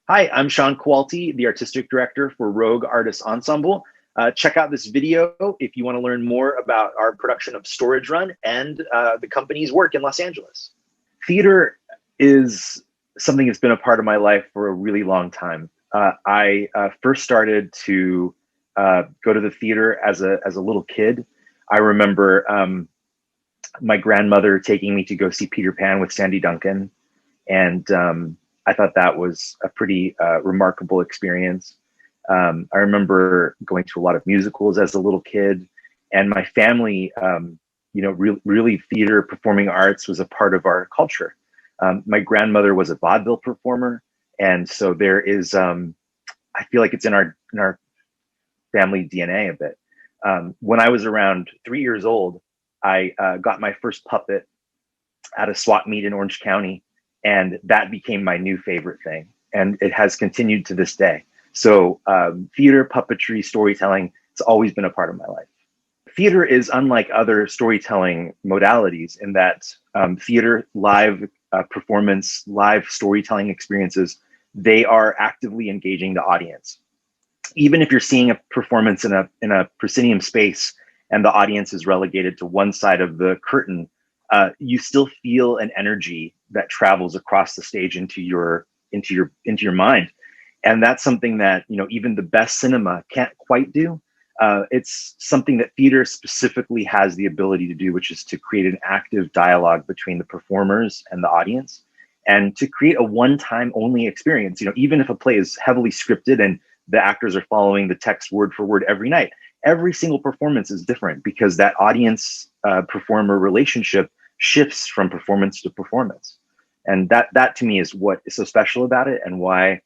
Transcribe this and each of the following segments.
Hi, I'm Sean Cawelti, the Artistic Director for Rogue Artists Ensemble. Check out this video if you want to learn more about our production of Storage Run and the company's work in Los Angeles. Theater is something that's been a part of my life for a really long time. I first started to go to the theater as a little kid. I remember my grandmother taking me to go see Peter Pan with Sandy Duncan, and I thought that was a pretty remarkable experience. I remember going to a lot of musicals as a little kid, and my family, really theater, performing arts was a part of our culture. My grandmother was a vaudeville performer, and so there is, I feel like it's in our family DNA a bit. When I was around 3 years old, I got my first puppet at a swap meet in Orange County, and that became my new favorite thing, and it has continued to this day. So theater, puppetry, storytelling, it's always been a part of my life. Theater is unlike other storytelling modalities in that theater, live performance, live storytelling experiences, they are actively engaging the audience. Even if you're seeing a performance in a proscenium space and the audience is relegated to one side of the curtain, you still feel an energy that travels across the stage into your mind, and that's something that even the best cinema can't quite do. It's something that theater specifically has the ability to do, which is to create an active dialogue between the performers and the audience, and to create a one-time only experience. Even if a play is heavily scripted and the actors are following the text word for word every night, every single performance is different because that audience performer relationship shifts from performance to performance. And that to me is what is so special about it, and why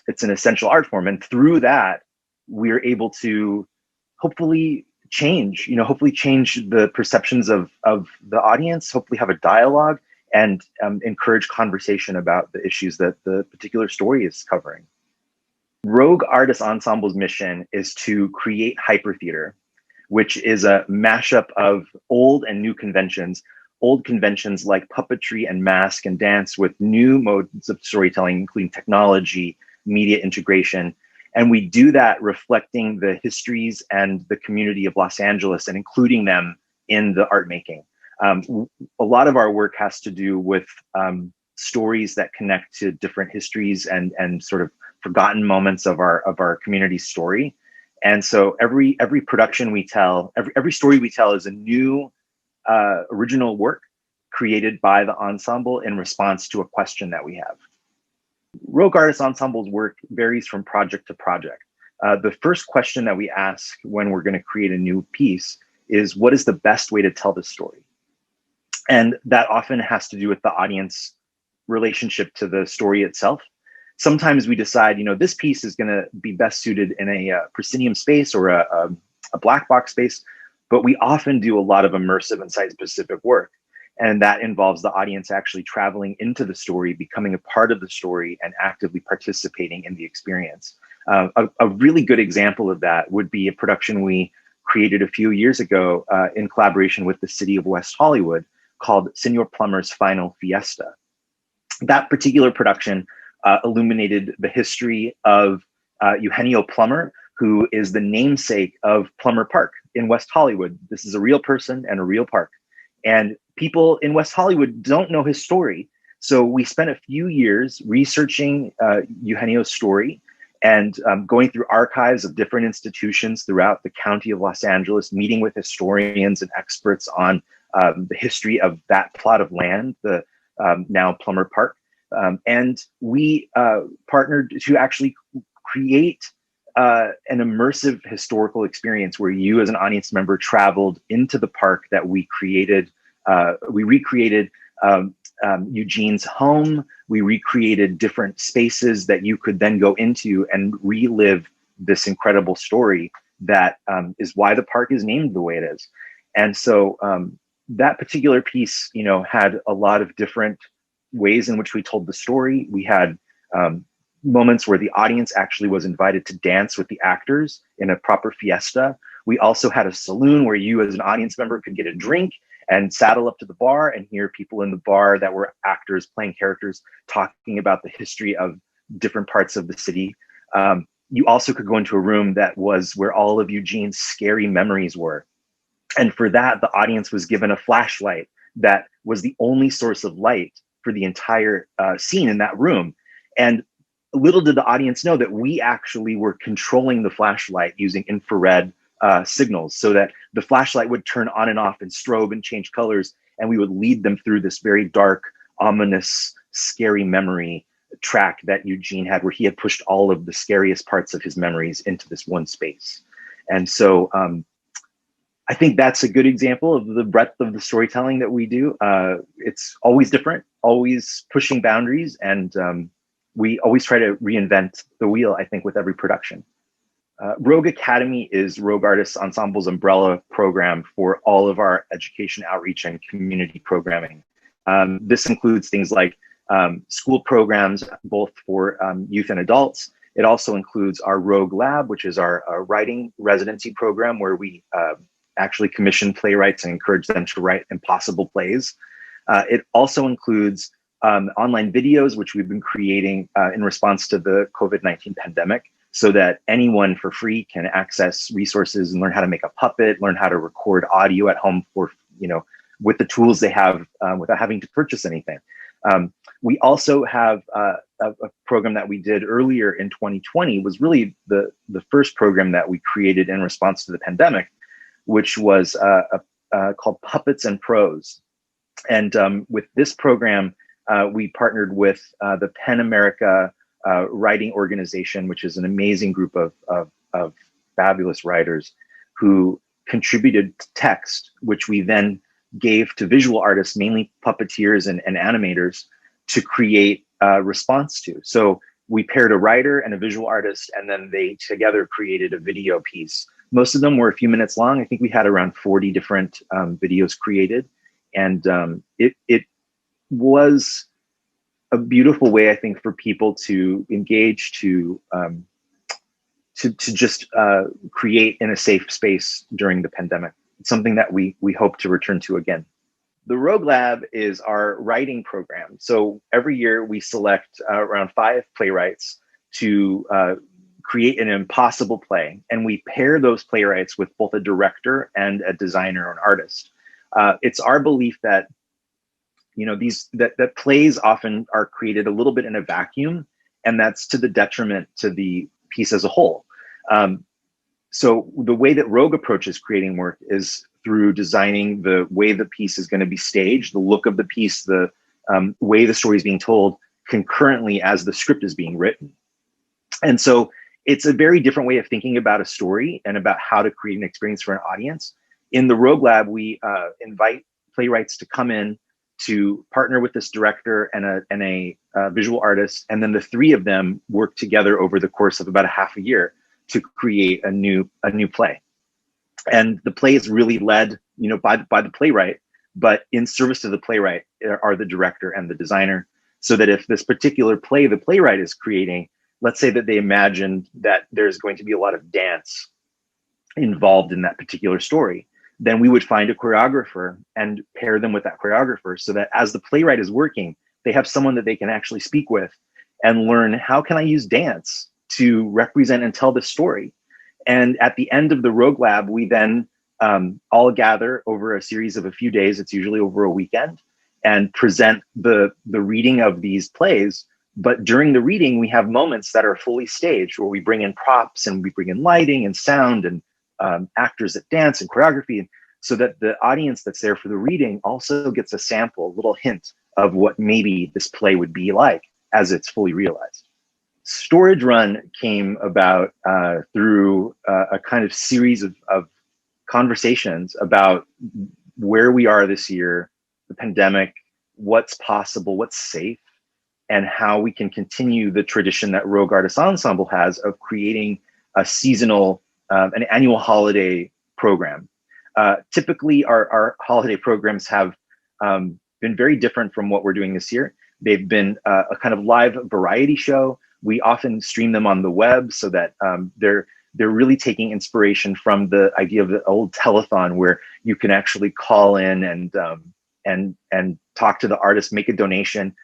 it's an essential art form. And through that, we're able to hopefully change the perceptions of the audience, hopefully have a dialogue, and encourage conversation about the issues that the particular story is covering. Rogue Artists Ensemble's mission is to create hypertheater, which is a mashup of old and new conventions. Old conventions like puppetry and mask and dance with new modes of storytelling, including technology, media integration. And we do that reflecting the histories and the community of Los Angeles and including them in the art making. A lot of our work has to do with stories that connect to different histories and sort of forgotten moments of our community's story. And so every production we tell, every story we tell is a new original work created by the ensemble in response to a question that we have. Rogue Artists Ensemble's work varies from project to project. The first question that we ask when we're going to create a new piece is, what is the best way to tell this story? And that often has to do with the audience relationship to the story itself. Sometimes we decide, this piece is going to be best suited in a proscenium space or a black box space, but we often do a lot of immersive and site-specific work. And that involves the audience actually traveling into the story, becoming a part of the story, and actively participating in the experience. A really good example of that would be a production we created a few years ago in collaboration with the city of West Hollywood called Senor Plummer's Final Fiesta. That particular production illuminated the history of Eugenio Plummer, who is the namesake of Plummer Park in West Hollywood. This is a real person and a real park. And people in West Hollywood don't know his story. So we spent a few years researching Eugenio's story and going through archives of different institutions throughout the county of Los Angeles, meeting with historians and experts on the history of that plot of land, the now Plummer Park. And we partnered to actually create an immersive historical experience where you as an audience member traveled into the park that we created. We recreated Eugene's home. We recreated different spaces that you could then go into and relive this incredible story that is why the park is named the way it is. And so that particular piece, had a lot of different ways in which we told the story. We had moments where the audience actually was invited to dance with the actors in a proper fiesta. We also had a saloon where you as an audience member could get a drink and saddle up to the bar and hear people in the bar that were actors playing characters talking about the history of different parts of the city. You also could go into a room that was where all of Eugene's scary memories were. And for that, the audience was given a flashlight that was the only source of light for the entire scene in that room. And little did the audience know that we actually were controlling the flashlight using infrared signals, so that the flashlight would turn on and off and strobe and change colors, and we would lead them through this very dark, ominous, scary memory track that Eugene had, where he had pushed all of the scariest parts of his memories into this one space. And so I think that's a good example of the breadth of the storytelling that we do. It's always different, always pushing boundaries, and we always try to reinvent the wheel, I think, with every production. Rogue Academy is Rogue Artists Ensemble's umbrella program for all of our education, outreach, and community programming. This includes things like school programs, both for youth and adults. It also includes our Rogue Lab, which is our writing residency program, where we actually commission playwrights and encourage them to write impossible plays. It also includes online videos, which we've been creating in response to the COVID-19 pandemic, so that anyone for free can access resources and learn how to make a puppet, learn how to record audio at home for, with the tools they have without having to purchase anything. We also have a program that we did earlier in 2020, was really the first program that we created in response to the pandemic, which was called Puppets and Prose. And with this program, we partnered with the PEN America Writing Organization, which is an amazing group of fabulous writers who contributed text, which we then gave to visual artists, mainly puppeteers and animators, to create a response to. So we paired a writer and a visual artist, and then they together created a video piece. Most of them were a few minutes long. I think we had around 40 different videos created. And it was a beautiful way, I think, for people to engage, to just create in a safe space during the pandemic. It's something that we hope to return to again. The Rogue Lab is our writing program. So every year we select around 5 playwrights to create an impossible play. And we pair those playwrights with both a director and a designer or an artist. It's our belief that that plays often are created a little bit in a vacuum, and that's to the detriment to the piece as a whole. So the way that Rogue approaches creating work is through designing the way the piece is going to be staged, the look of the piece, the way the story is being told concurrently as the script is being written. And so it's a very different way of thinking about a story and about how to create an experience for an audience. In the Rogue Lab, we invite playwrights to come in to partner with this director and a visual artist, and then the 3 of them work together over the course of about a half a year to create a new play. And the play is really led, by the playwright, but in service to the playwright are the director and the designer. So that if this particular play the playwright is creating, let's say that they imagined that there's going to be a lot of dance involved in that particular story, then we would find a choreographer and pair them with that choreographer, so that as the playwright is working, they have someone that they can actually speak with and learn, how can I use dance to represent and tell this story? And at the end of the Rogue Lab, we then all gather over a series of a few days, it's usually over a weekend, and present the reading of these plays. But during the reading, we have moments that are fully staged, where we bring in props and we bring in lighting and sound and actors that dance and choreography, so that the audience that's there for the reading also gets a sample, a little hint of what maybe this play would be like as it's fully realized. Storage Run came about through a kind of series of conversations about where we are this year, the pandemic, what's possible, what's safe, and how we can continue the tradition that Rogue Artists Ensemble has of creating a seasonal, an annual holiday program. Typically, our holiday programs have been very different from what we're doing this year. They've been a kind of live variety show. We often stream them on the web, so that they're really taking inspiration from the idea of the old telethon, where you can actually call in and talk to the artist, make a donation.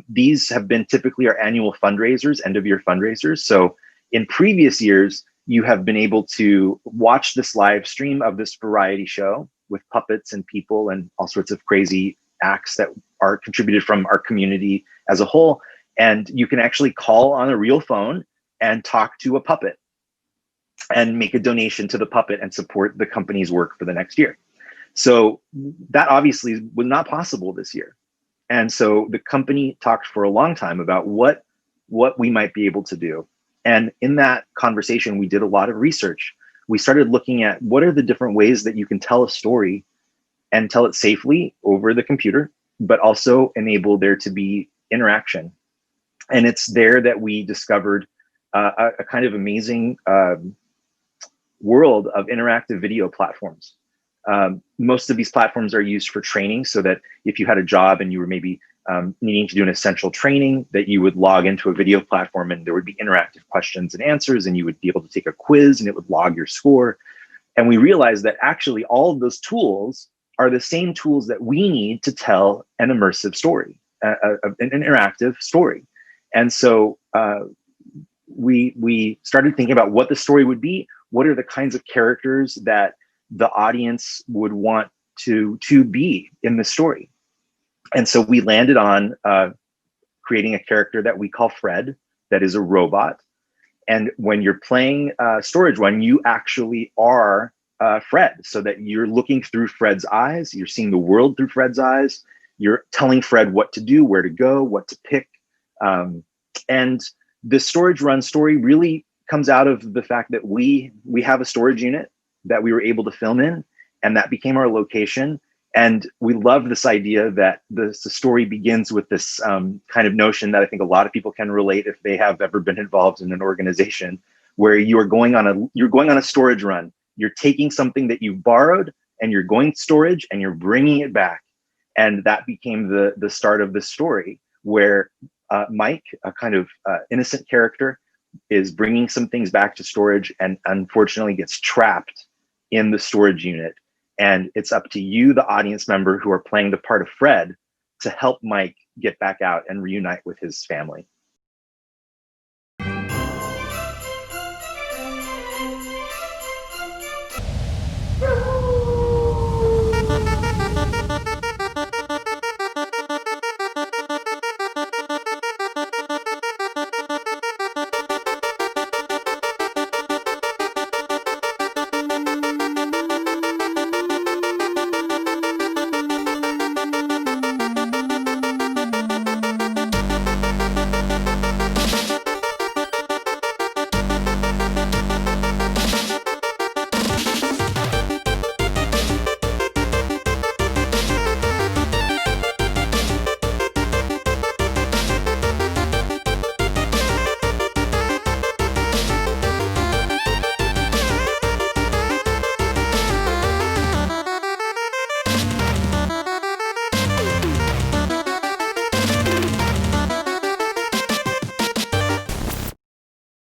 These have been typically our annual fundraisers, end of year fundraisers. So in previous years, you have been able to watch this live stream of this variety show with puppets and people and all sorts of crazy acts that are contributed from our community as a whole. And you can actually call on a real phone and talk to a puppet and make a donation to the puppet and support the company's work for the next year. So that obviously was not possible this year. And so the company talked for a long time about what we might be able to do. And in that conversation, we did a lot of research. We started looking at what are the different ways that you can tell a story and tell it safely over the computer, but also enable there to be interaction. And it's there that we discovered a kind of amazing world of interactive video platforms. Most of these platforms are used for training, so that if you had a job and you were maybe needing to do an essential training, that you would log into a video platform and there would be interactive questions and answers, and you would be able to take a quiz and it would log your score. And we realized that actually all of those tools are the same tools that we need to tell an immersive story, an interactive story. And so we started thinking about what the story would be. What are the kinds of characters that the audience would want to be in the story? And so we landed on creating a character that we call Fred, that is a robot. And when you're playing Storage Run, you actually are Fred, so that you're looking through Fred's eyes. You're seeing the world through Fred's eyes. You're telling Fred what to do, where to go, what to pick. And the Storage Run story really comes out of the fact that we have a storage unit that we were able to film in, and that became our location. And we love this idea that the story begins with this kind of notion that I think a lot of people can relate if they have ever been involved in an organization, where you're going on a storage run. You're taking something that you've borrowed and you're going to storage and you're bringing it back. And that became the start of the story, where Mike, a kind of innocent character, is bringing some things back to storage and unfortunately gets trapped in the storage unit. And it's up to you, the audience member who are playing the part of Fred, to help Mike get back out and reunite with his family.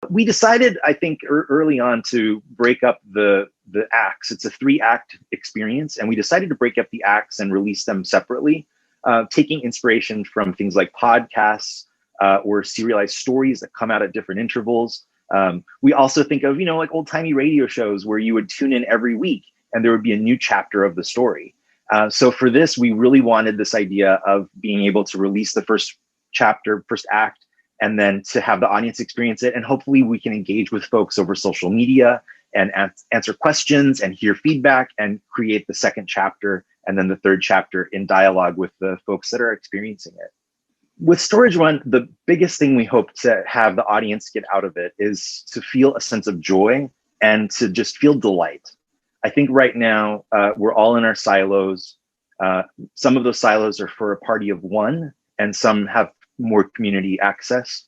We decided, I think, early on to break up the acts. It's a 3-act experience, and we decided to break up the acts and release them separately, taking inspiration from things like podcasts or serialized stories that come out at different intervals. We also think of, like old-timey radio shows where you would tune in every week and there would be a new chapter of the story. So for this, we really wanted this idea of being able to release the first chapter, first act, and then to have the audience experience it. And hopefully we can engage with folks over social media and answer questions and hear feedback and create the second chapter and then the third chapter in dialogue with the folks that are experiencing it. With Storage Run, the biggest thing we hope to have the audience get out of it is to feel a sense of joy and to just feel delight. I think right now we're all in our silos. Some of those silos are for a party of one, and some have more community access.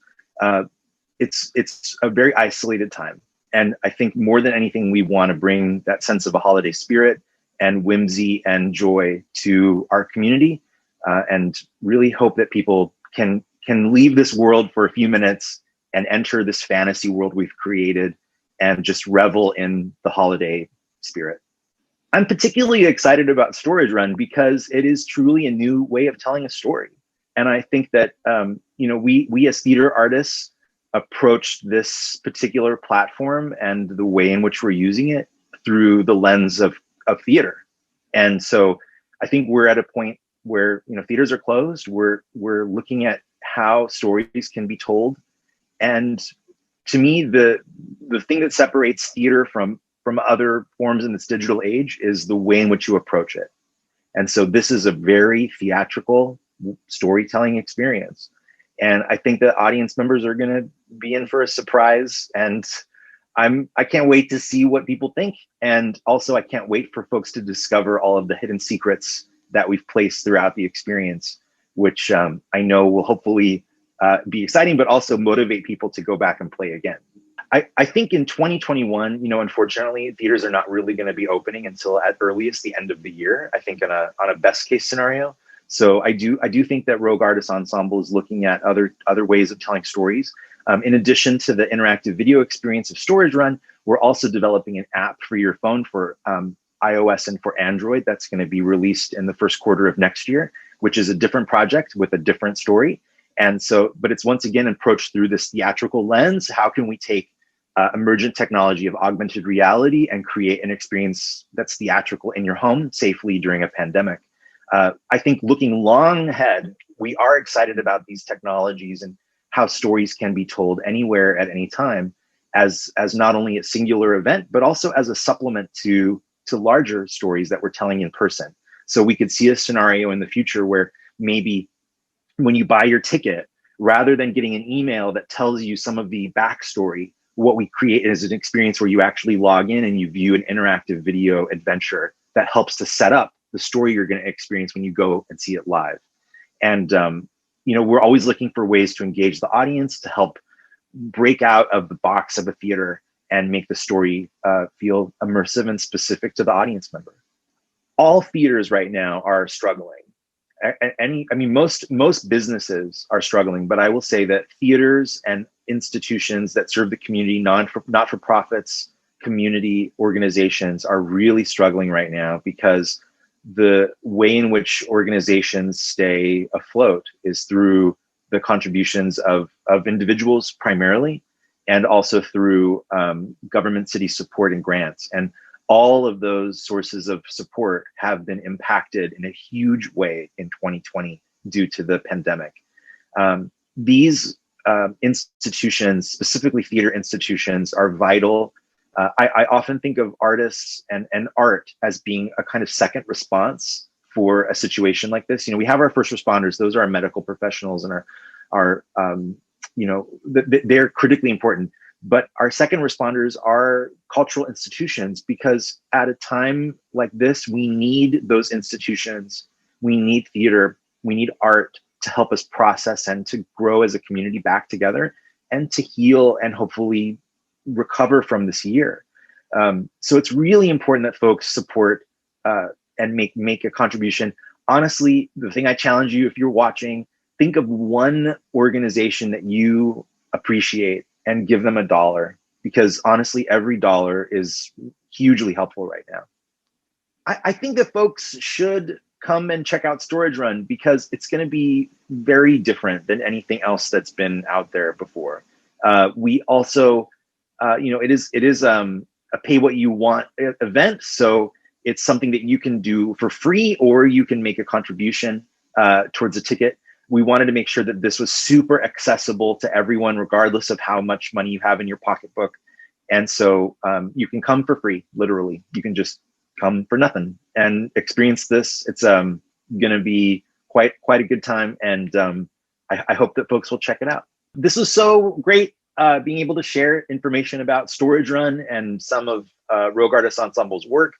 It's a very isolated time. And I think more than anything, we want to bring that sense of a holiday spirit and whimsy and joy to our community, and really hope that people can leave this world for a few minutes and enter this fantasy world we've created and just revel in the holiday spirit. I'm particularly excited about Storage Run because it is truly a new way of telling a story. And I think that, we as theater artists approached this particular platform and the way in which we're using it through the lens of theater. And so I think we're at a point where, theaters are closed. We're looking at how stories can be told. And to me, the thing that separates theater from other forms in this digital age is the way in which you approach it. And so this is a very theatrical storytelling experience. And I think that audience members are going to be in for a surprise. And I can't wait to see what people think. And also, I can't wait for folks to discover all of the hidden secrets that we've placed throughout the experience, which I know will hopefully be exciting, but also motivate people to go back and play again. I think in 2021, unfortunately, theaters are not really going to be opening until at earliest the end of the year, I think on a best case scenario. So I do think that Rogue Artists Ensemble is looking at other ways of telling stories. In addition to the interactive video experience of Storage Run, we're also developing an app for your phone for iOS and for Android that's going to be released in the first quarter of next year, which is a different project with a different story. And so, but it's once again approached through this theatrical lens. How can we take emergent technology of augmented reality and create an experience that's theatrical in your home safely during a pandemic? I think looking long ahead, we are excited about these technologies and how stories can be told anywhere at any time as not only a singular event, but also as a supplement to larger stories that we're telling in person. So we could see a scenario in the future where maybe when you buy your ticket, rather than getting an email that tells you some of the backstory, what we create is an experience where you actually log in and you view an interactive video adventure that helps to set up the story you're going to experience when you go and see it live. And, we're always looking for ways to engage the audience, to help break out of the box of a theater and make the story feel immersive and specific to the audience member. All theaters right now are struggling. Most businesses are struggling, but I will say that theaters and institutions that serve the community, not-for-profits, community organizations are really struggling right now because the way in which organizations stay afloat is through the contributions of individuals primarily, and also through government city support and grants. And all of those sources of support have been impacted in a huge way in 2020 due to the pandemic. These institutions, specifically theater institutions, are vital. I often think of artists and art as being a kind of second response for a situation like this. We have our first responders; those are our medical professionals, and they're critically important. But our second responders are cultural institutions, because at a time like this, we need those institutions. We need theater. We need art to help us process and to grow as a community back together and to heal and hopefully recover from this year. So it's really important that folks support and make a contribution. Honestly, the thing I challenge you, if you're watching, think of one organization that you appreciate and give them $1, because honestly, every dollar is hugely helpful right now. I think that folks should come and check out Storage Run, because it's going to be very different than anything else that's been out there before. We also, it is a pay what you want event. So it's something that you can do for free, or you can make a contribution towards a ticket. We wanted to make sure that this was super accessible to everyone, regardless of how much money you have in your pocketbook. And so you can come for free, literally. You can just come for nothing and experience this. It's going to be quite a good time. And I hope that folks will check it out. This was so great being able to share information about Storage Run and some of Rogue Artists Ensemble's work.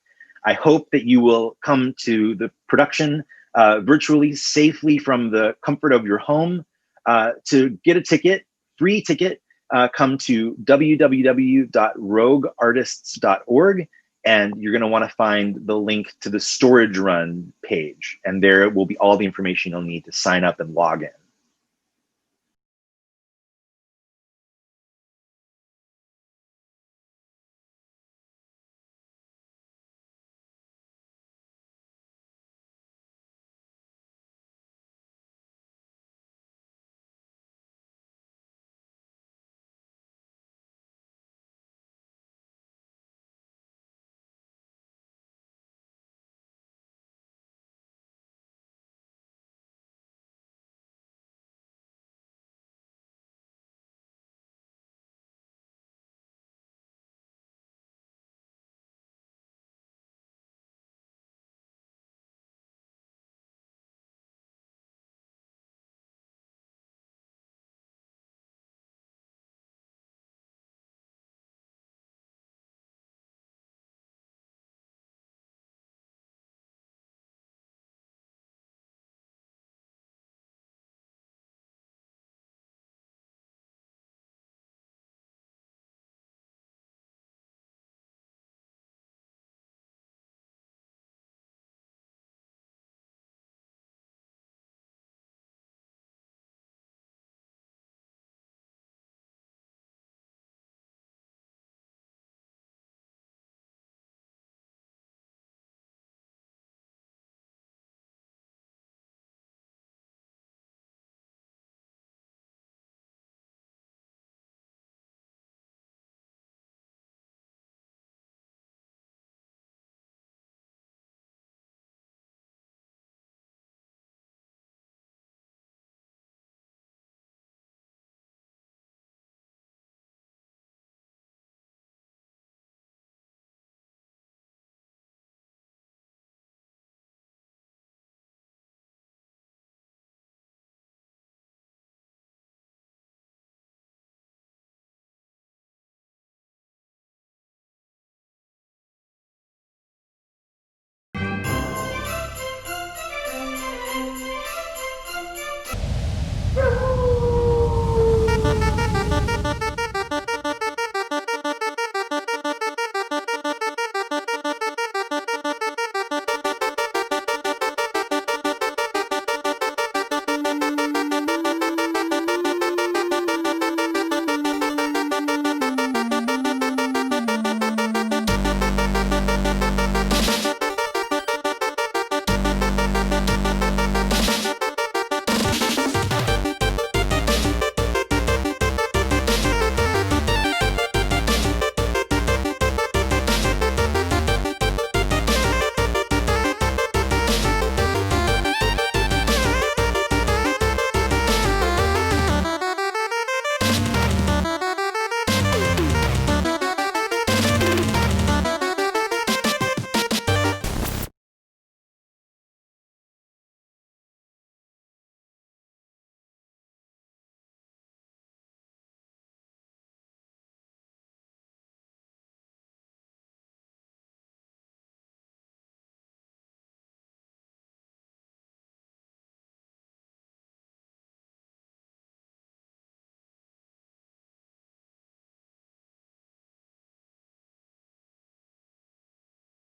I hope that you will come to the production virtually, safely from the comfort of your home. To get a ticket, free ticket, come to www.rogueartists.org, and you're going to want to find the link to the Storage Run page. And there will be all the information you'll need to sign up and log in.